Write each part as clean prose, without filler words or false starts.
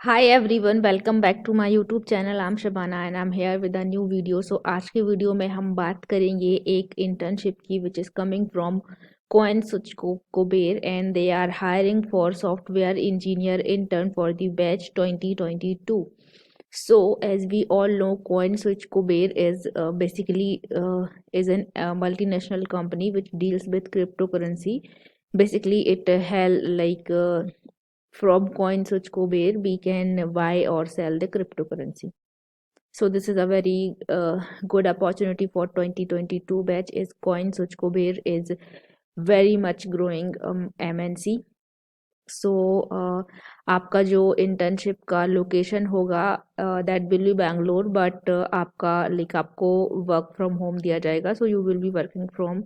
Hi everyone, welcome back to my YouTube channel. I'm Shabana and I'm here with a new video. So आज के video में हम बात करेंगे एक internship की which is coming from Coin Kuber and they are hiring for software engineer intern for the batch 2022. So as we all know, CoinSwitch Kuber is is an multinational company which deals with cryptocurrency. Basically, it held from CoinSwitch Kuber, we can buy or sell the cryptocurrency. So this is a very good opportunity for 2022 batch. Is CoinSwitch Kuber is very much growing MNC. सो आपका जो internship का location होगा that will be Bangalore but आपका आपको work from home दिया जाएगा so you will be working from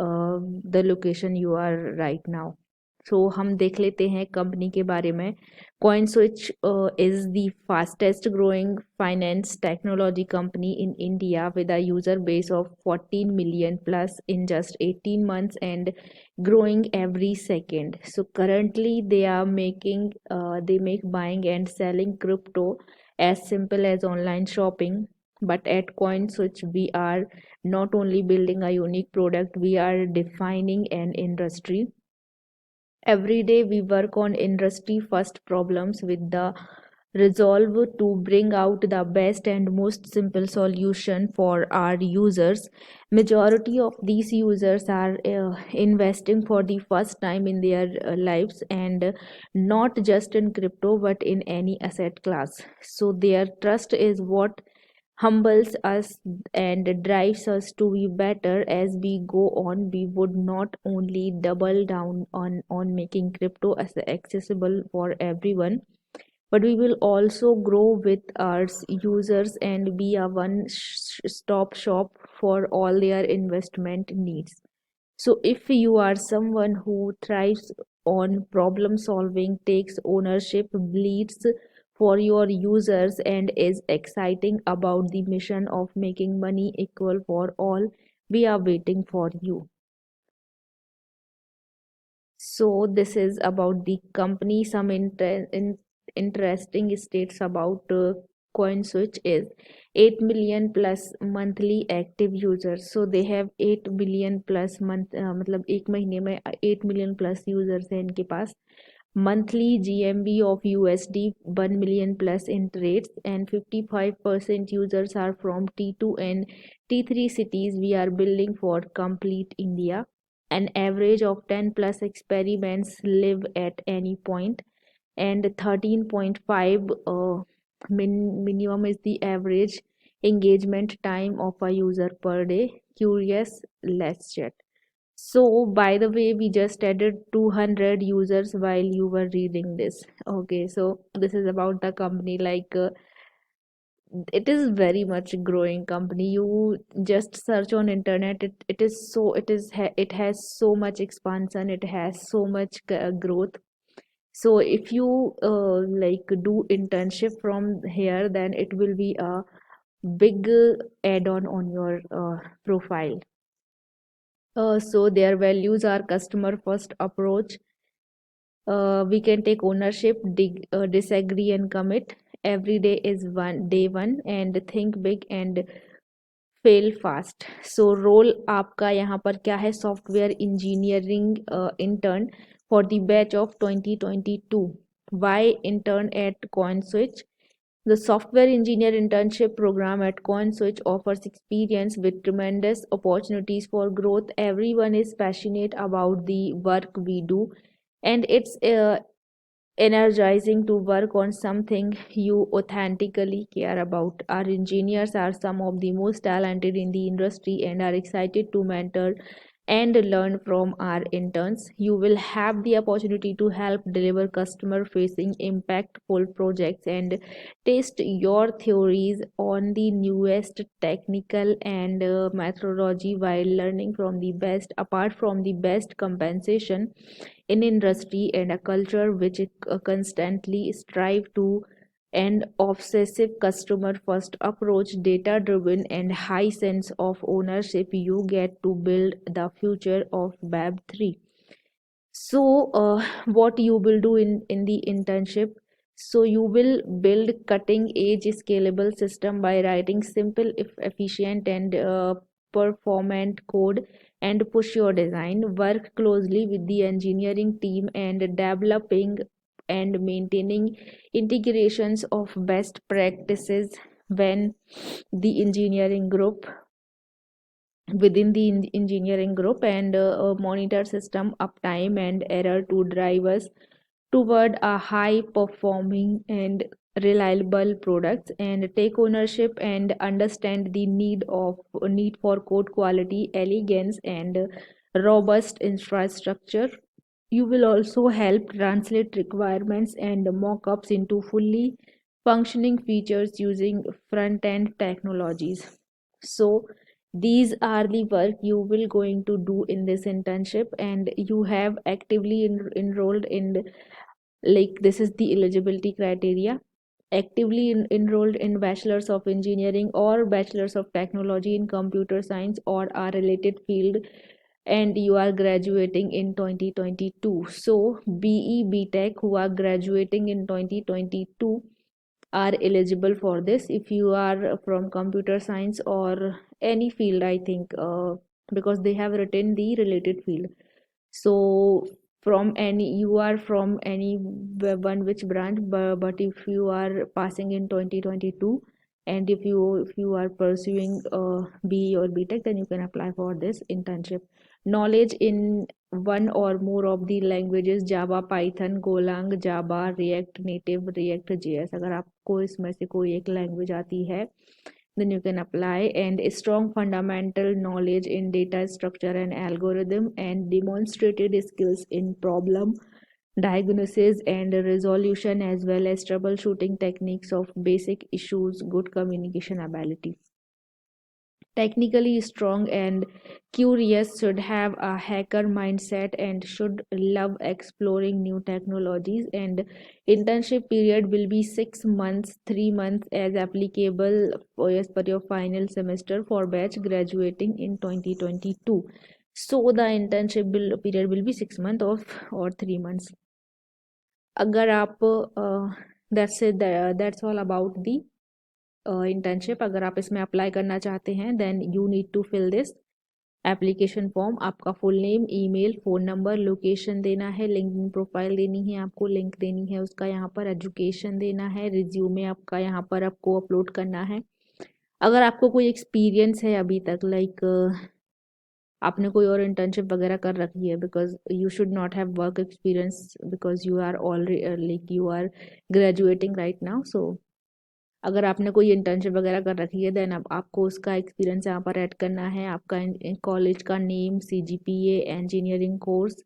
the location you are right now सो हम देख लेते हैं कंपनी के बारे में CoinSwitch is the fastest growing finance technology company in India with a user base of 14 million plus in just 18 months and growing every second. So currently they make buying and selling crypto as simple as online shopping. But at CoinSwitch, we are not only building a unique product, we are defining an industry. Every day we work on industry first problems with the resolve to bring out the best and most simple solution for our users. Majority of these users are investing for the first time in their lives and not just in crypto but in any asset class. So their trust is what humbles us and drives us to be better as we go on. We would not only double down on making crypto as accessible for everyone, but we will also grow with our users and be a one-stop shop for all their investment needs. So if you are someone who thrives on problem solving, takes ownership, bleeds for your users, and is exciting about the mission of making money equal for all, we are waiting for you. So this is about the company. Some interesting states about CoinSwitch is 8 million plus monthly active users. So they have 8 million plus month मतलब एक महीने में 8 million plus users हैं इनके पास. Monthly GMV of USD 1 million plus in trades and 55% users are from T2 and T3 cities. We are building for complete India. An average of 10 plus experiments live at any point and 13.5 minimum is the average engagement time of a user per day. Curious, let's chat. So by the way, we just added 200 users while you were reading this. Okay, so this is about the company. It is very much growing company. You just search on internet. It has so much expansion. It has so much growth. So if you do internship from here, then it will be a big add-on on your profile. So their values are customer first approach. We can take ownership, disagree and commit. Every day is one day one and think big and fail fast. So role आपका यहाँ पर क्या है? Software engineering intern for the batch of 2022. Why intern at CoinSwitch? The software engineer internship program at CoinSwitch offers experience with tremendous opportunities for growth. Everyone is passionate about the work we do, and it's energizing to work on something you authentically care about. Our engineers are some of the most talented in the industry and are excited to mentor and learn from our interns. You will have the opportunity to help deliver customer facing impactful projects and test your theories on the newest technical and methodology while learning from the best. Apart from the best compensation in industry and a culture which constantly strive to an obsessive customer first approach, data driven and high sense of ownership, you get to build the future of web3. So what you will do in the internship, So you will build cutting edge scalable system by writing simple, if efficient and performant code, and push your design. Work closely with the engineering team and developing and maintaining integrations of best practices when the engineering group within the engineering group, and monitor system uptime and error to drive us toward a high performing and reliable products, and take ownership and understand the need for code quality, elegance, and robust infrastructure. You will also help translate requirements and mock-ups into fully functioning features using front-end technologies. So these are the work you will going to do in this internship, and you have actively enrolled in, like, this is the eligibility criteria: actively enrolled in bachelor's of engineering or bachelor's of technology in computer science or a related field, and you are graduating in 2022. So BE Tech who are graduating in 2022 are eligible for this. If you are from computer science or any field, I think, because they have written the related field. So from any, you are from any one which branch, but if you are passing in 2022, and if you are pursuing BE or BTech, then you can apply for this internship. Knowledge in one or more of the languages: Java, Python, Golang, Java, React Native, React JS. अगर आपको इसमें से कोई एक language आती है, then you can apply. And strong fundamental knowledge in data structure and algorithm, and demonstrated skills in problem diagnosis and resolution, as well as troubleshooting techniques of basic issues. Good communication ability. Technically strong and curious, should have a hacker mindset, and should love exploring new technologies. And internship period will be 6 months, 3 months as applicable as per your final semester for batch graduating in 2022. So the internship period will be 6 months of or 3 months. अगर आप that's all about the internship. अगर आप इसमें apply करना चाहते हैं, then you need to fill this application form. आपका full name, email, phone number, location देना है, लिंक्डइन प्रोफाइल देनी है, आपको लिंक देनी है उसका, यहाँ पर एजुकेशन देना है, रिज्यूमे आपका यहाँ पर आपको अपलोड करना है. अगर आपको कोई एक्सपीरियंस है अभी तक, लाइक आपने कोई और इंटर्नशिप वगैरह कर रखी है, because you should not have work experience because you are already, like you are graduating right now. So अगर आपने कोई इंटर्नशिप वगैरह कर रखी है, देन अब आपको उसका एक्सपीरियंस यहाँ पर ऐड करना है. आपका कॉलेज का name, CGPA, engineering course,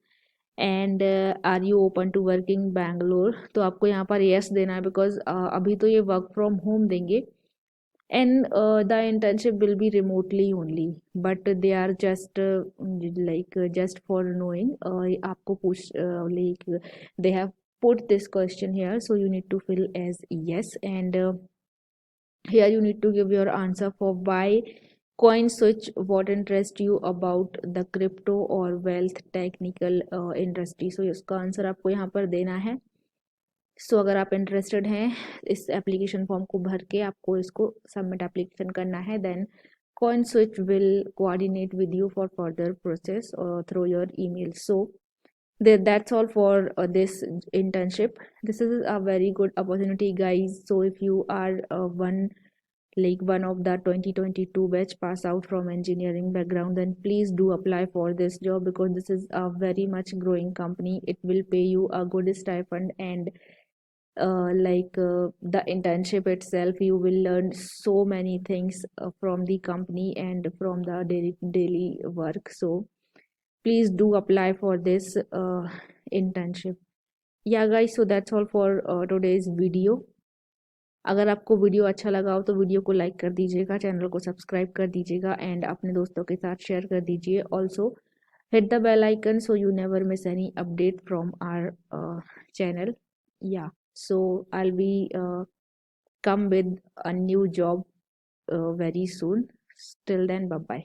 and are you open to working Bangalore. तो आपको यहाँ पर येस देना है, बिकॉज अभी तो ये वर्क फ्रॉम होम देंगे, and the internship will be remotely only, but they are just just for knowing. आपको पूछ like they have put this question here, so you need to fill as yes. And here you need to give your answer for why coin switch, what interest you about the crypto or wealth technical industry. So इसका answer आपको यहाँ पर देना है. सो अगर आप interested हैं इस एप्लीकेशन फॉर्म को भर के आपको इसको सबमिट एप्लीकेशन करना है, then coin switch will coordinate with you for further process through your email. So that's all for this internship. This is a very good opportunity, guys. So if you are one of the 2022 batch pass out from engineering background, then please do apply for this job, because this is a very much growing company. It will pay you a good stipend, and the internship itself, you will learn so many things from the company and from the daily work. So please do apply for this internship. Yeah guys, so that's all for today's video. अगर आपको video अच्छा लगा हो तो video को like कर दीजिएगा, channel को सब्सक्राइब कर दीजिएगा, एंड अपने दोस्तों के साथ शेयर कर दीजिए. Also hit the bell icon so you never miss any update from our channel. Yeah, so I'll be come with a new job very soon. Till then, bye bye.